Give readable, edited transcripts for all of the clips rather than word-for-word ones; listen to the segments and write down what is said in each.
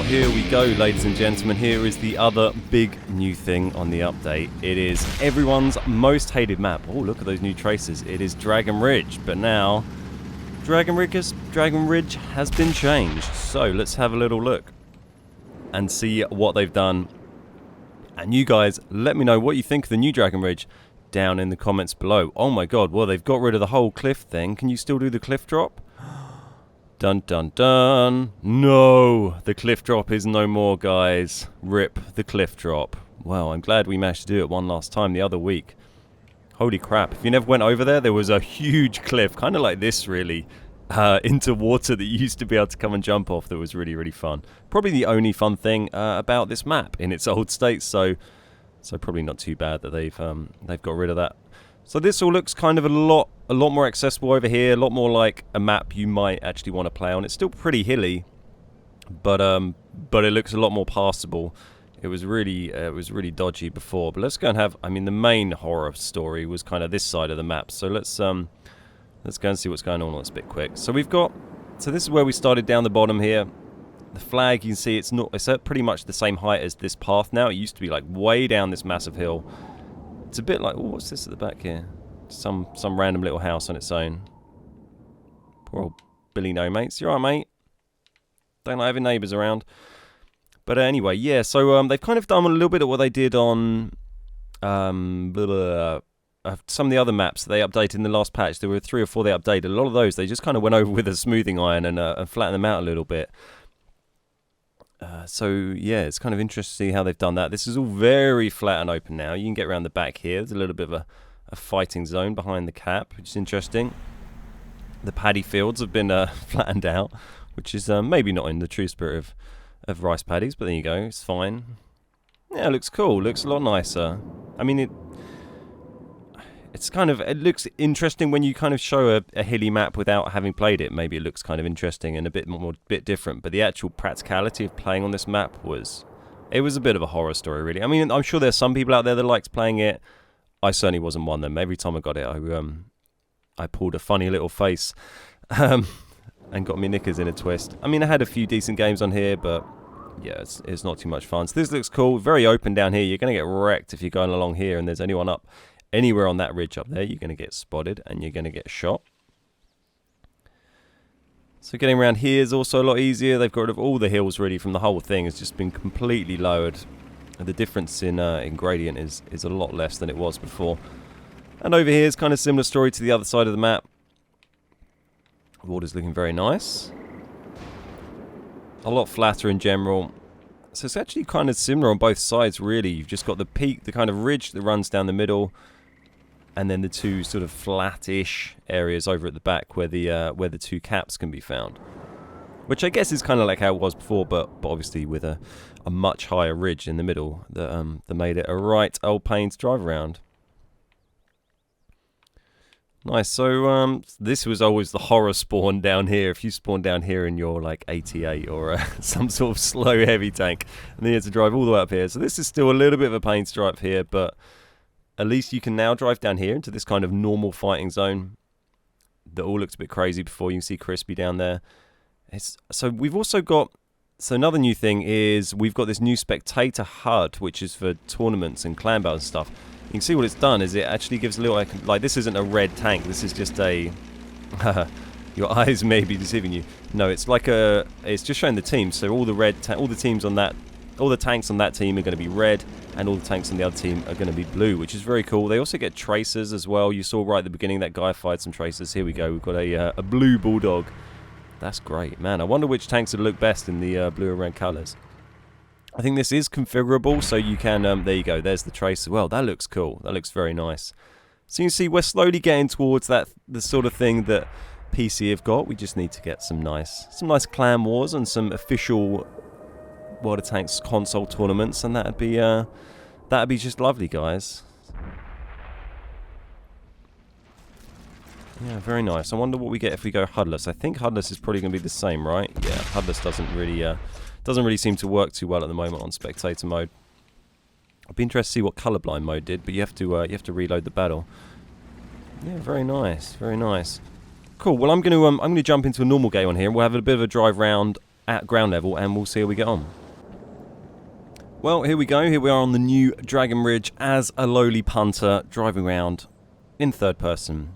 here we go, ladies and gentlemen. Here is the other big new thing on the update. It is everyone's most hated map. Oh, look at those new traces. It is Dragon Ridge, but now Dragon Ridge has been changed. So let's have a little look and see what they've done. And you guys, let me know what you think of the new Dragon Ridge down in the comments below. Oh my god, well, they've got rid of the whole cliff thing. Can you still do the cliff drop? Dun dun dun. No, the cliff drop is no more, guys. Rip the cliff drop. Well, I'm glad we managed to do it one last time the other week. Holy crap, if you never went over there, there was a huge cliff, kind of like this really, into water that you used to be able to come and jump off. That was really, really fun. Probably the only fun thing about this map in its old state, so probably not too bad that they've got rid of that. So this all looks kind of a lot more accessible over here, a lot more like a map you might actually want to play on. It's still pretty hilly, but it looks a lot more passable. It was really dodgy before. But let's go and have, I mean, the main horror story was kind of this side of the map. So let's go and see what's going on. Let's a bit quick. So this is where we started down the bottom here. The flag, you can see it's at pretty much the same height as this path now. It used to be like way down this massive hill. It's a bit like, oh, what's this at the back here? Some random little house on its own. Poor old Billy No Mates. You alright, mate? Don't like having neighbours around. But anyway, yeah, so they've kind of done a little bit of what they did on some of the other maps they updated in the last patch. There were 3 or 4 they updated. A lot of those, they just kind of went over with a smoothing iron and flattened them out a little bit. So yeah, it's kind of interesting to see how they've done that. This is all very flat and open now. You can get around the back here. There's a little bit of a fighting zone behind the cap, which is interesting. The paddy fields have been flattened out, which is maybe not in the true spirit of rice paddies, but there you go. It's fine. Yeah, it looks cool. Looks a lot nicer. I mean, it looks interesting when you kind of show a hilly map without having played it. Maybe it looks kind of interesting and a bit different, but the actual practicality of playing on this map was a bit of a horror story, really. I mean, I'm sure there's some people out there that likes playing it. I certainly wasn't one of them. Every time I got it, I pulled a funny little face and got my knickers in a twist. I mean, I had a few decent games on here, but yeah, it's not too much fun. So this looks cool. Very open down here. You're going to get wrecked if you're going along here and there's anyone up anywhere on that ridge up there. You're going to get spotted and you're going to get shot. So getting around here is also a lot easier. They've got rid of all the hills really from the whole thing. It's just been completely lowered. The difference in gradient is a lot less than it was before. And over here is kind of similar story to the other side of the map. Water's looking very nice. A lot flatter in general. So it's actually kind of similar on both sides really. You've just got the peak, the kind of ridge that runs down the middle, and then the 2 sort of flat-ish areas over at the back where the 2 caps can be found. Which I guess is kind of like how it was before, but obviously with a much higher ridge in the middle that made it a right old pain to drive around. Nice. So this was always the horror spawn down here. If you spawn down here in your like 88 or some sort of slow heavy tank, and then you have to drive all the way up here. So this is still a little bit of a pain to drive here, but at least you can now drive down here into this kind of normal fighting zone that all looked a bit crazy before. You can see Crispy down there. So we've also got, so another new thing is we've got this new spectator HUD, which is for tournaments and clan battles and stuff. You can see what it's done is it actually gives a little, like this isn't a red tank, this is just a, your eyes may be deceiving you. No, it's like it's just showing the teams, so all the teams on that, all the tanks on that team are going to be red, and all the tanks on the other team are going to be blue, which is very cool. They also get tracers as well. You saw right at the beginning that guy fired some tracers. Here we go, we've got a blue bulldog. That's great, man. I wonder which tanks would look best in the blue and red colours. I think this is configurable, so you can, there you go, there's the tracer. Well, that looks cool. That looks very nice. So you can see we're slowly getting towards the sort of thing that PC have got. We just need to get some nice clan wars and some official World of Tanks console tournaments, and that'd be just lovely, guys. Yeah, very nice. I wonder what we get if we go HUDless. I think HUDless is probably going to be the same, right? Yeah, HUDless doesn't really seem to work too well at the moment on spectator mode. I'd be interested to see what colorblind mode did, but you have to reload the battle. Yeah, very nice, very nice. Cool. Well, I'm going to jump into a normal game on here, and we'll have a bit of a drive round at ground level, and we'll see how we get on. Well, here we go. Here we are on the new Dragon Ridge as a lowly punter, driving around in third person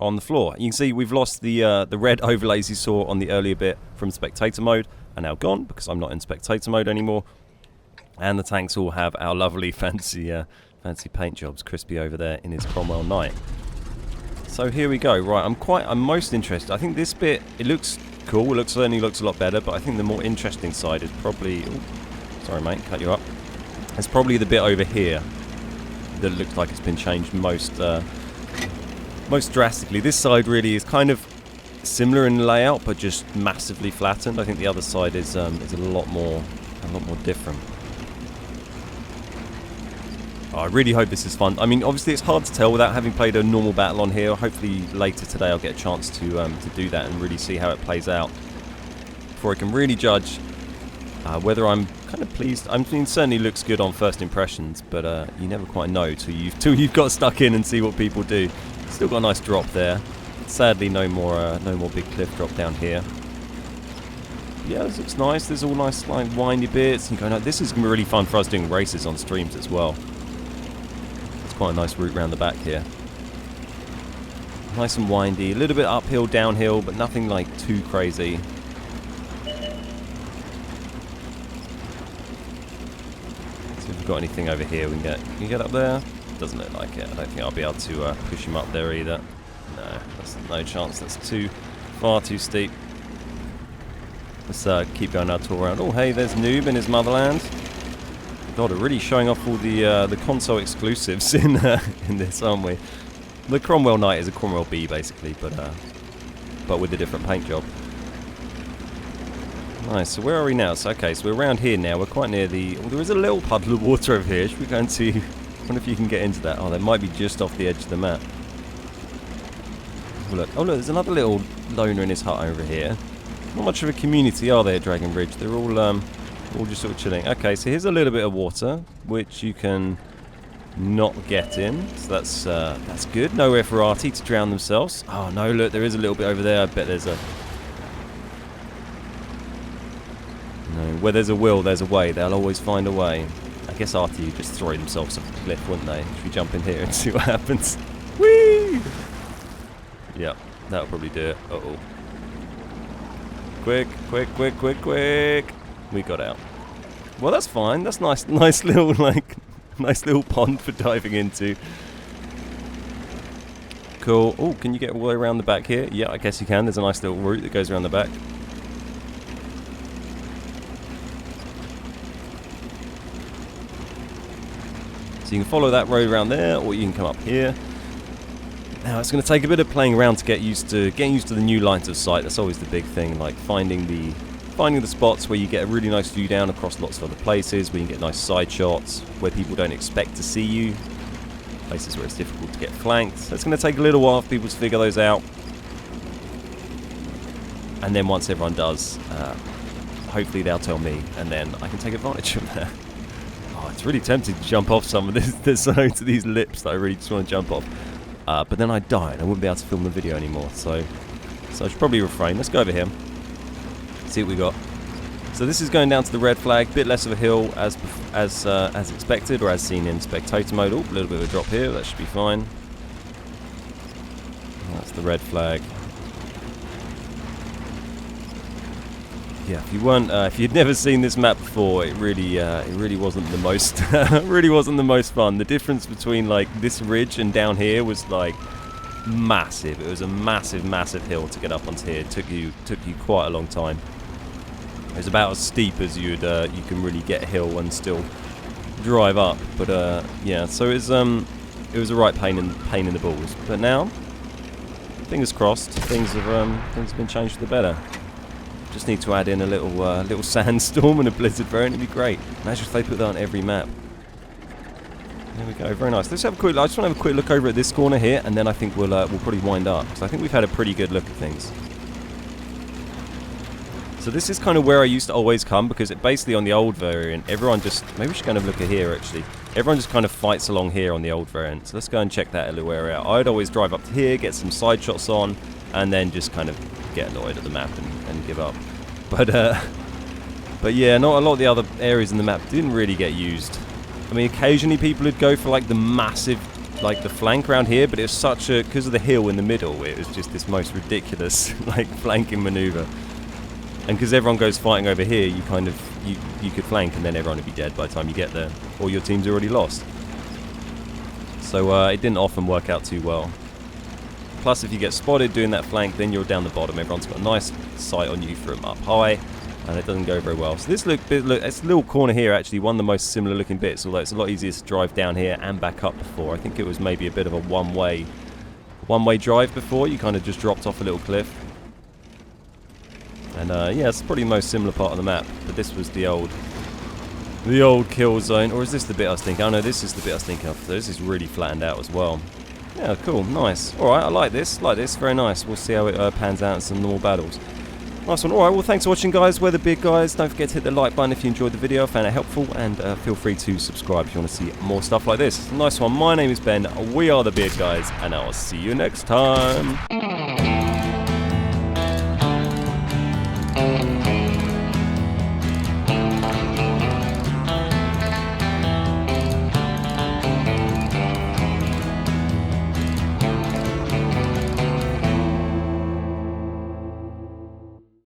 on the floor. You can see we've lost the red overlays you saw on the earlier bit from spectator mode, are now gone because I'm not in spectator mode anymore. And the tanks all have our lovely fancy paint jobs. Crispy over there in his Cromwell Knight. So here we go. Right, I'm most interested. I think this bit, it looks cool. It certainly looks a lot better, but I think the more interesting side is probably... Ooh, sorry, mate, cut you up. It's probably the bit over here that looks like it's been changed most drastically. This side really is kind of similar in layout, but just massively flattened. I think the other side is a lot more different. Oh, I really hope this is fun. I mean, obviously it's hard to tell without having played a normal battle on here. Hopefully later today I'll get a chance to do that and really see how it plays out before I can really judge whether I'm kind of pleased. I mean, it certainly looks good on first impressions, but you never quite know till you've got stuck in and see what people do. Still got a nice drop there. Sadly, no more big cliff drop down here. Yeah, this looks nice. There's all nice like windy bits. And going, this is going to be really fun for us doing races on streams as well. It's quite a nice route round the back here. Nice and windy. A little bit uphill, downhill, but nothing like too crazy. Got anything over here we can get? Can you get up there? Doesn't look like it. I don't think I'll be able to push him up there either. No, that's no chance. That's far too steep. Let's keep going our tour around. Oh, hey, there's Noob in his motherland. God, we're really showing off all the console exclusives in this, aren't we? The Cromwell Knight is a Cromwell B basically, but with a different paint job. Nice, so where are we now? So, okay, so we're around here now. We're quite near the... Oh, there is a little puddle of water over here. Should we go and see... I wonder if you can get into that. Oh, they might be just off the edge of the map. Oh, look, there's another little loner in his hut over here. Not much of a community, are they, at Dragon Ridge? They're all just sort of chilling. Okay, so here's a little bit of water, which you can not get in. So that's good. Nowhere for Artie to drown themselves. Oh, no, look, there is a little bit over there. I bet there's a... Where there's a will, there's a way. They'll always find a way. I guess Artie would just throw themselves off the cliff, wouldn't they? Should we jump in here and see what happens? Whee! Yep, that'll probably do it. Uh-oh. Quick, quick, quick, quick, quick. We got out. Well, that's fine. That's nice little, nice little pond for diving into. Cool. Oh, can you get all the way around the back here? Yeah, I guess you can. There's a nice little route that goes around the back. So you can follow that road around there, or you can come up here. Now it's going to take a bit of playing around to getting used to the new lines of sight. That's always the big thing, like finding the spots where you get a really nice view down across lots of other places, where you can get nice side shots, where people don't expect to see you, places where it's difficult to get flanked. So it's going to take a little while for people to figure those out. And then once everyone does, hopefully they'll tell me, and then I can take advantage of that. Oh, it's really tempting to jump off some of this. There's so to these lips that I really just want to jump off. But then I'd die and I wouldn't be able to film the video anymore. So I should probably refrain. Let's go over here. See what we got. So this is going down to the red flag. Bit less of a hill as expected, or as seen in spectator mode. Oh, a little bit of a drop here. That should be fine. That's the red flag. Yeah, if you'd never seen this map before, it really wasn't the most, fun. The difference between like this ridge and down here was like massive. It was a massive hill to get up onto here. It took you quite a long time. It was about as steep as you can really get a hill and still drive up. But yeah, so it was a right pain in the balls. But now, fingers crossed, things have been changed for the better. Just need to add in a little sandstorm and a blizzard variant. It'd be great. Imagine if they put that on every map. There we go. Very nice. Let's have a quick. I just want to have a quick look over at this corner here, and then I think we'll probably wind up, because I think we've had a pretty good look at things. So this is kind of where I used to always come, because it basically on the old variant, everyone just... Maybe we should kind of look at here actually. Everyone just kind of fights along here on the old variant. So let's go and check that little area out. I'd always drive up to here, get some side shots on, and then just kind of get annoyed at the map and give up. But But yeah, not a lot of the other areas in the map didn't really get used. I mean, occasionally people would go for like the massive, like the flank around here, but it was such a, because of the hill in the middle, it was just this most ridiculous like flanking maneuver. And because everyone goes fighting over here, you kind of, you could flank and then everyone would be dead by the time you get there, or your team's already lost. So it didn't often work out too well. Plus, if you get spotted doing that flank, then you're down the bottom. Everyone's got a nice sight on you from up high, and it doesn't go very well. So this look, it's a little corner here, actually, one of the most similar looking bits, although it's a lot easier to drive down here and back up before. I think it was maybe a bit of a one-way drive before. You kind of just dropped off a little cliff. And yeah, it's probably the most similar part of the map. But this was the old kill zone. Or is this the bit I was thinking? Oh no, this is the bit I was thinking of. So this is really flattened out as well. Yeah, cool, nice. Alright, I like this, very nice. We'll see how it pans out in some normal battles. Nice one. Alright, well thanks for watching, guys. We're the big guys. Don't forget to hit the like button if you enjoyed the video, found it helpful, and feel free to subscribe if you want to see more stuff like this. Nice one. My name is Ben. We are the big guys, and I'll see you next time.